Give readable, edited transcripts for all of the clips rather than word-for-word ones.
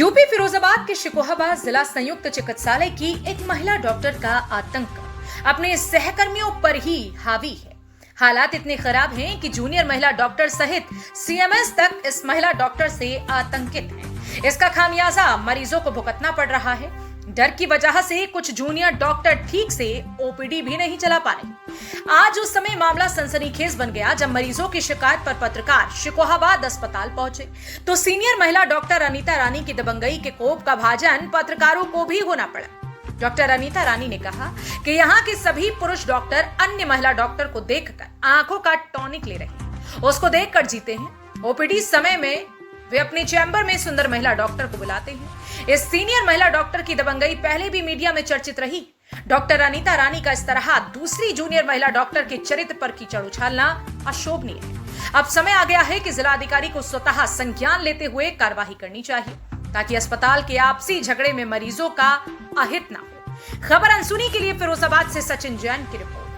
UP Firozabad के शिकोहाबाद जिला संयुक्त चिकित्सालय की एक महिला डॉक्टर का आतंक अपने सहकर्मियों पर ही हावी है। हालात इतने खराब हैं कि जूनियर महिला डॉक्टर सहित सीएमएस तक इस महिला डॉक्टर से आतंकित हैं। इसका खामियाजा मरीजों को भुगतना पड़ रहा है। डर की वजह से कुछ जूनियर डॉक्टर ठीक से ओपीडी भी नहीं चला पा रहे। आज उस समय मामला सनसनीखेज बन गया जब मरीजों की शिकायत पर पत्रकार शिकोहाबाद अस्पताल पहुंचे तो सीनियर महिला डॉक्टर अनीता रानी की दबंगई के कोप का भाजन पत्रकारों को भी होना पड़ा। डॉक्टर अनीता रानी ने कहा कि यहाँ के सभी पुरुष डॉक्टर अन्य महिला डॉक्टर को देखकर आंखों का टॉनिक ले रहे हैं, उसको देखकर जीते हैं। ओपीडी समय में वे अपने चैम्बर में सुंदर महिला डॉक्टर को बुलाते हैं। इस सीनियर महिला डॉक्टर की दबंगई पहले भी मीडिया में चर्चित रही। डॉक्टर अनीता रानी का इस तरह दूसरी जूनियर महिला डॉक्टर के चरित्र पर कीचड़ उछालना अशोभनीय है। अब समय आ गया है कि जिलाधिकारी को स्वतः संज्ञान लेते हुए कार्रवाई करनी चाहिए ताकि अस्पताल के आपसी झगड़े में मरीजों का अहित न हो। खबर अनसुनी के लिए फिरोजाबाद से सचिन जैन की रिपोर्ट।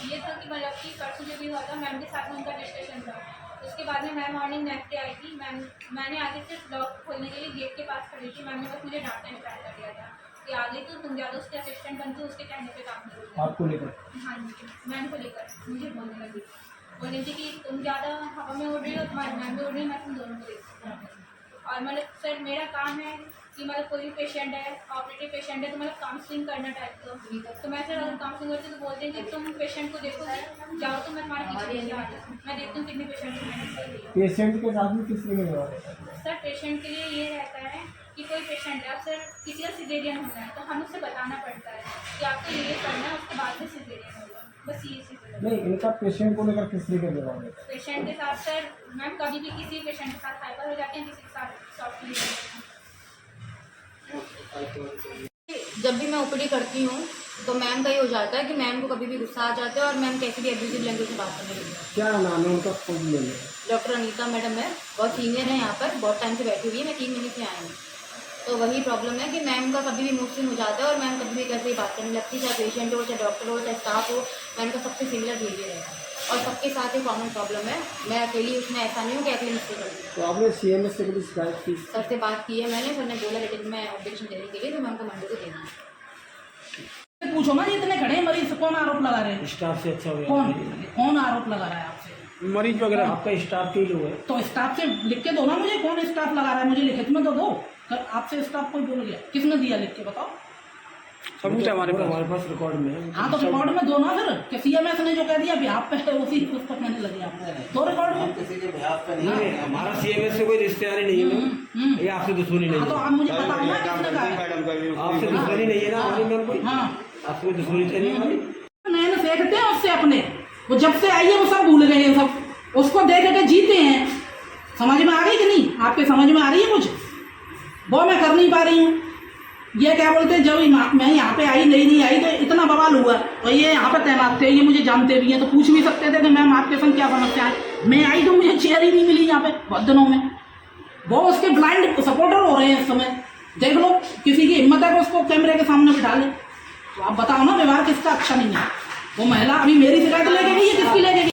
ये था कि मतलब कि परसों जो भी हुआ था मैम के साथ में उनका डिस्कशन था। उसके बाद में मैम मॉर्निंग नेट पे आई थी। मैंने आगे से लॉक खोलने के लिए गेट के पास खड़ी थी। मैम ने बस मुझे डांटना स्टार्ट कर दिया था कि आगे तो तुम ज़्यादा उसके असिस्टेंट बनते हो, उसके कहने पे काम करोगे। आपको लेकर? हाँ जी, मैम को लेकर मुझे बोलने लगी, बोली थी कि तुम ज़्यादा हवा में उड़ रही हो, तुम्हारी मैम भी उड़ रही है, मैं तुम दोनों को देखती हूँ। और मतलब सर मेरा काम है कि मतलब कोई भी पेशेंट है, ऑपरेटिव पेशेंट है, तो मतलब काउंसलिंग करना टाइप का। तो मैं सर अगर काउंसलिंग करती तो बोलते हैं कि तुम पेशेंट को देखो, जाओ तो मैं तुम्हारे पीछे आ जाती हूँ, मैं देखती हूँ कितने पेशेंट को मैंने सही दिया। पेशेंट के साथ में किस तरह का व्यवहार होता है? सर पेशेंट के लिए ये रहता है कि कोई पेशेंट है, अब सर किसी का सिजेरियन होना है तो हम उससे बताना पड़ता है कि आपको ये करना है, उसके बाद में सिजेरियन होगा। बस ये चीज़ नहीं, इनका पेशेंट को लेकर किस तरह का व्यवहार होता है? पेशेंट के साथ सर मैम कभी भी किसी पेशेंट के साथ हाइपर हो जाते हैं, किसी के साथ सॉफ्टली हो जाते हैं। जब भी मैं ओपीडी करती हूँ तो मैम का ये हो जाता है कि मैम को कभी भी गुस्सा आ जाता है और मैम कैसी भी एब्यूजिव लैंग्वेज से बात करने लगती है। क्या नाम है उनका? खोज ले लें। डॉक्टर अनीता मैडम है, बहुत सीनियर है यहाँ पर, बहुत टाइम से बैठी हुई है, मैं 3 महीने से आई हूँ। तो वही प्रॉब्लम है कि मैम का कभी भी मूड स्विंग हो जाता है और मैम कभी भी कैसे ही बात करने लगती है, चाहे पेशेंट हो, चाहे डॉक्टर हो, चाहे स्टाफ हो, मैम का सबसे सिमिलर बिहेवियर है और सबके साथ ही कॉमन प्रॉब्लम है। मैं अकेली उसमें ऐसा नहीं हूँ कि अकेली मुझसे कर दूँ। तो आपने सीएमएस से कभी शिकायत की? सर से बात की है मैंने, सर ने बोला रिटर्न में ऑब्जेक्शन देने के लिए, तो मैं उनको मंडे को देना। पूछो ना, इतने खड़े हैं मरीज, कौन आरोप लगा रहे हैं? स्टाफ से अच्छा हुआ? कौन आरोप लगा रहा है आपसे? मरीज वगैरह आपका स्टाफ के ही लोग है? तो स्टाफ से लिख के दो ना मुझे, कौन स्टाफ लगा रहा है, मुझे लिखित में तो दो। आपसे स्टाफ कोई बोल गया, किसने दिया लिख के बताओ? सबूत है हमारे पास रिकॉर्ड में। हाँ तो रिकॉर्ड में दो ना फिर, कि सीएमएस ने जो कह दिया बिहार पे है उसी उसको कहने लगे आप, दो रिकॉर्ड में। किसी के बिहार पे नहीं है। हमारा सीएमएस से कोई रिश्तेदारी नहीं है, ये आपसे दुश्मनी नहीं हाँ तो है। आप मुझे बताओ ना किसने कहा है? आपसे दुश्मनी नहीं है ना हमारी मैम कोई? हाँ आपसे दुश्मनी नहीं है हमारी। नए सीखते हैं उससे अपने, वो जब से आई है वो सब भूल गए हैं, सब उसको देख के जीते हैं। समझ में आ गई कि नहीं? आपके समझ में आ रही है कुछ? वो मैं कर नहीं पा रही हूँ। ये क्या बोलते हैं, जब मैं यहाँ पे आई नहीं आई तो इतना बवाल हुआ, तो ये यहाँ पर तैनात थे, ये मुझे जानते भी हैं, तो पूछ भी सकते थे कि मैम आपके संग क्या समस्या है। मैं आई तो मुझे चेयर ही नहीं मिली यहाँ पे बहुत दिनों में। वो उसके ब्लाइंड सपोर्टर हो रहे हैं इस समय। देख लो, किसी की हिम्मत है कि उसको कैमरे के सामने बिठा ले, तो आप बताओ ना व्यवहार किसका अच्छा नहीं है। वो महिला अभी मेरी शिकायत लेके गई है, किसकी लेके गई?